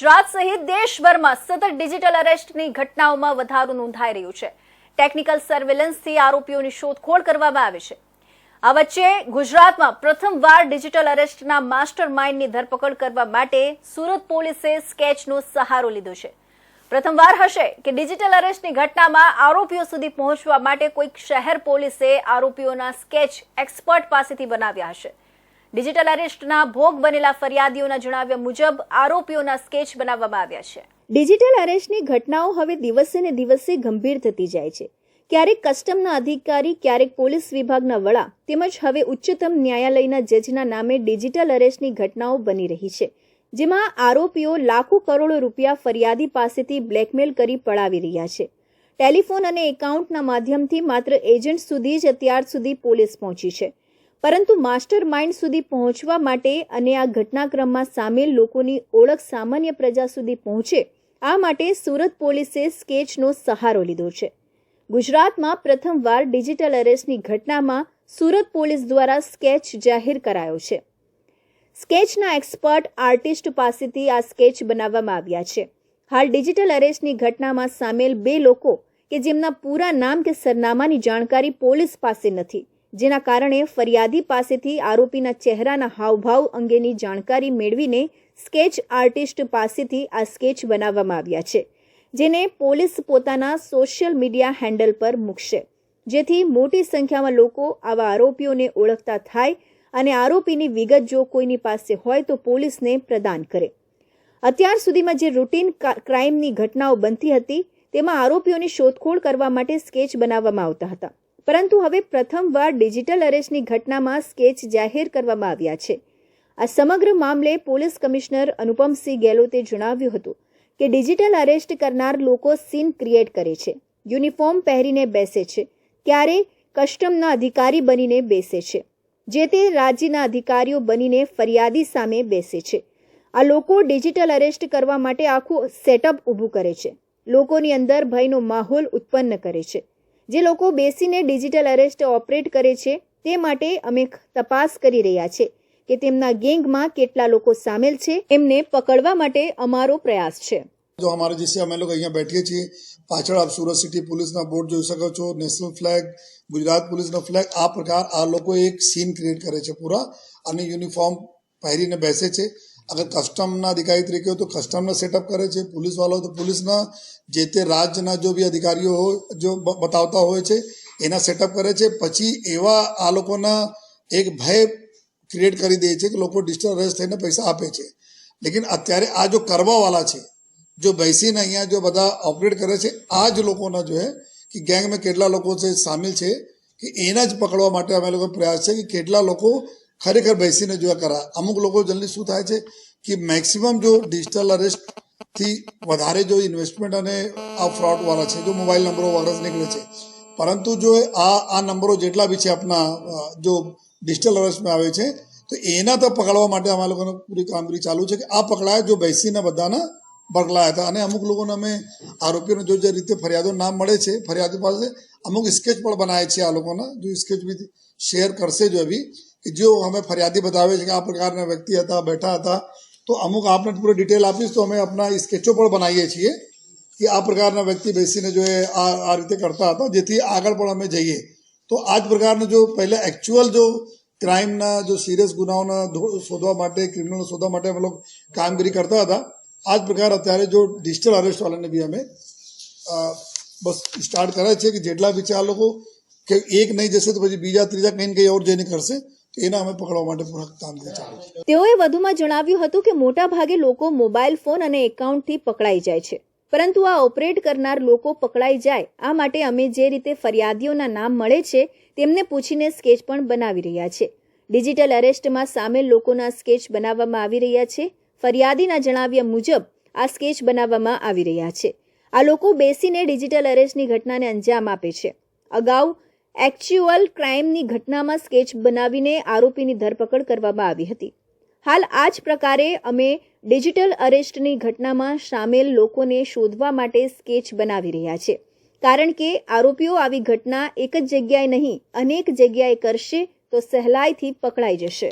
ગુજરાત સહિત દેશભરમાં સતત ડિજિટલ અરેસ્ટની ઘટનાઓમાં વધારો નોંધાઈ રહ્યો છે। ટેકનિકલ સર્વેલન્સથી આરોપીઓની શોધખોળ કરવામાં આવે છે। આ વચ્ચે ગુજરાતમાં પ્રથમવાર ડિજિટલ અરેસ્ટના માસ્ટર માઇન્ડની ધરપકડ કરવા માટે સુરત પોલીસે સ્કેચનો સહારો લીધો છે। પ્રથમવાર હશે કે ડિજિટલ અરેસ્ટની ઘટનામાં આરોપીઓ સુધી પહોંચવા માટે કોઈક શહેર પોલીસે આરોપીઓના સ્કેચ એક્સપર્ટ પાસેથી બનાવ્યા હશે। ડિજિટલ અરેસ્ટના ભોગ બનેલા ફરિયાદીઓના જણાવ્યા મુજબ આરોપીઓના સ્કેચ બનાવવામાં આવ્યા છે। ડિજિટલ અરેસ્ટની ઘટનાઓ હવે દિવસે ને દિવસે ગંભીર થતી જાય છે। ક્યારેક કસ્ટમના અધિકારી, ક્યારેક પોલીસ વિભાગના વડા તેમજ હવે ઉચ્ચતમ ન્યાયાલયના જજના નામે ડિજિટલ અરેસ્ટની ઘટનાઓ બની રહી છે, જેમાં આરોપીઓ લાખો કરોડો રૂપિયા ફરિયાદી પાસેથી બ્લેકમેલ કરી પડાવી રહ્યા છે। ટેલિફોન અને એકાઉન્ટના માધ્યમથી માત્ર એજન્ટ સુધી જ અત્યાર સુધી પોલીસ પહોંચી છે, પરંતુ માસ્ટર માઇન્ડ સુધી પહોંચવા માટે અને આ ઘટનાક્રમમાં સામેલ લોકોની ઓળખ સામાન્ય પ્રજા સુધી પહોંચે, આ માટે સુરત પોલીસે સ્કેચનો સહારો લીધો છે। ગુજરાતમાં પ્રથમવાર ડિજિટલ અરેસ્ટની ઘટનામાં સુરત પોલીસ દ્વારા સ્કેચ જાહેર કરાયો છે। સ્કેચના એક્સપર્ટ આર્ટિસ્ટ પાસેથી આ સ્કેચ બનાવવામાં આવ્યા છે। હાલ ડિજિટલ અરેસ્ટની ઘટનામાં સામેલ 2 લોકો કે જેમના પૂરા નામ કે સરનામાની જાણકારી પોલીસ પાસે નથી, જેના કારણે ફરિયાદી પાસેથી આરોપીના ચહેરાના હાવભાવ અંગેની જાણકારી મેળવીને સ્કેચ આર્ટિસ્ટ પાસેથી આ સ્કેચ બનાવવામાં આવ્યા છે, જેને પોલીસ પોતાના સોશિયલ મીડિયા હેન્ડલ પર મૂકશે, જેથી મોટી સંખ્યામાં લોકો આવા આરોપીઓને ઓળખતા થાય અને આરોપીની વિગત જો કોઈની પાસે હોય તો પોલીસને પ્રદાન કરે। અત્યાર સુધીમાં જે રૂટીન ક્રાઇમની ઘટનાઓ બનતી હતી તેમાં આરોપીઓની શોધખોળ કરવા માટે સ્કેચ બનાવવામાં આવતા હતા, પરંતુ હવે પ્રથમવાર ડિજિટલ અરેસ્ટની ઘટનામાં સ્કેચ જાહેર કરવામાં આવ્યા છે। આ સમગ્ર મામલે પોલીસ કમિશનર અનુપમસિંહ ગેહલોતે જણાવ્યું હતું કે ડિજિટલ અરેસ્ટ કરનાર લોકો સીન ક્રિએટ કરે છે, યુનિફોર્મ પહેરીને બેસે છે, ક્યારેક કસ્ટમના અધિકારી બનીને બેસે છે, જે તે રાજ્યના અધિકારીઓ બનીને ફરિયાદી સામે બેસે છે। આ લોકો ડિજિટલ અરેસ્ટ કરવા માટે આખું સેટઅપ ઊભું કરે છે, લોકોની અંદર ભયનો માહોલ ઉત્પન્ન કરે છે। જે લોકો બેસીને ડિજિટલ અરેસ્ટ ઓપરેટ કરે છે તે માટે અમે તપાસ કરી રહ્યા છે કે તેમના ગેંગમાં કેટલા લોકો સામેલ છે, એમને પકડવા માટે અમારો પ્રયાસ છે। जो हमारे जैसे અમે લોકો અહીંયા બેઠીએ છીએ, પાછળ આપ સુરત સિટી પોલીસના બોર્ડ જોઈ શકો છો, નેશનલ ફ્લેગ, ગુજરાત પોલીસનો ફ્લેગ, આ પ્રકાર આ લોકો એક સીન ક્રિએટ કરે છે પૂરા, અને યુનિફોર્મ પહેરીને બેસે છે। અગર કસ્ટમના અધિકારી તરીકે હોય તો કસ્ટમના સેટઅપ કરે છે, પોલીસ વાળો તો પોલીસના જે તે રાજ્યના જો બી અધિકારીઓ હોય જો બતાવતા હોય છે એના સેટઅપ કરે છે। પછી એવા આ લોકોના એક ભય ક્રિએટ કરી દે છે કે લોકો ડિજિટલ અરેસ્ટ થઈને પૈસા આપે છે। લેકિન અત્યારે આ જો કરવાવાળા છે, જો બેસીને અહીંયા જો બધા ઓપરેટ કરે છે, આ જ લોકોના જો હે કે ગેંગમાં કેટલા લોકો છે સામેલ છે કે એના જ પકડવા માટે અમે લોકો પ્રયાસ છે કે કેટલા લોકો ખરેખર બેસીને જો કરા। અમુક લોકો જલ્દી શું થાય છે કે મેક્સિમમ જો ડિજિટલ અરેસ્ટથી વધારે જો ઇન્વેસ્ટમેન્ટ અને આ ફ્રોડવાળા છે, જો મોબાઈલ નંબરો વગેરે નીકળે છે, પરંતુ જો આ નંબરો જેટલા બી છે આપણા જો ડિજિટલ અરેસ્ટમાં આવે છે તો એના તો પકડવા માટે અમારા લોકોને પૂરી કામગીરી ચાલુ છે કે આ પકડાય જો બેસીને બધાના પકડાયા હતા। અને અમુક લોકોને અમે આરોપીઓને જો જે રીતે ફરિયાદો નામ મળે છે, ફરિયાદી પાસે અમુક સ્કેચ પણ બનાવે છે આ લોકોના, જો સ્કેચ બી શેર કરશે જો અભી કે જો અમે ફરિયાદી બતાવે છે કે આ પ્રકારના વ્યક્તિ હતા, બેઠા હતા, તો અમુક આપને પૂરી ડિટેલ આપીશ તો અમે આપણા સ્કેચો પણ બનાવીએ છીએ કે આ પ્રકારના વ્યક્તિ બેસીને જો આ રીતે કરતા હતા, જેથી આગળ પણ અમે જઈએ। તો આ જ પ્રકારના જો પહેલાં એકચ્યુઅલ જો ક્રાઇમના જો સિરિયસ ગુનાઓના શોધવા માટે, ક્રિમિનલ શોધવા માટે અમે લોકો કામગીરી કરતા હતા, આ જ પ્રકાર અત્યારે જો ડિજિટલ અરેસ્ટવાળાને બી અમે બસ સ્ટાર્ટ કરે છે કે જેટલા બી છે આ લોકો કે એક નહીં જશે તો પછી બીજા ત્રીજા કંઈ ને કંઈ ઓર જઈને કરશે, તો એના અમે પકડવા માટે પૂરા કામગીરી ચાલુ છે। તેઓએ વધુમાં જણાવ્યું હતું કે મોટા ભાગે લોકો મોબાઈલ ફોન અને એકાઉન્ટથી પકડાઈ જાય છે, પરંતુ આ ઓપરેટ કરનાર લોકો પકડાઈ જાય આ માટે અમે જે રીતે ફરિયાદીઓના નામ મળે છે તેમને પૂછીને સ્કેચ પણ બનાવી રહ્યા છે। ડિજિટલ અરેસ્ટમાં સામેલ લોકોના સ્કેચ બનાવવામાં આવી રહ્યા છે। ફરિયાદીના જણાવ્યા મુજબ આ સ્કેચ બનાવવામાં આવી રહ્યા છે। આ લોકો બેસીને ડિજિટલ અરેસ્ટની ઘટનાને અંજામ આપે છે। અગાઉ એકચ્યુઅલ ક્રાઇમની ઘટનામાં સ્કેચ બનાવીને આરોપીની ધરપકડ કરવામાં આવી હતી। હાલ આ જ પ્રકારે અમે ડિજિટલ અરેસ્ટની ઘટનામાં સામેલ લોકોને શોધવા માટે સ્કેચ બનાવી રહ્યા છે, કારણ કે આરોપીઓ આવી ઘટના એક જ જગ્યાએ નહીં અનેક જગ્યાએ કરશે તો સહેલાઈથી પકડાઈ જશે।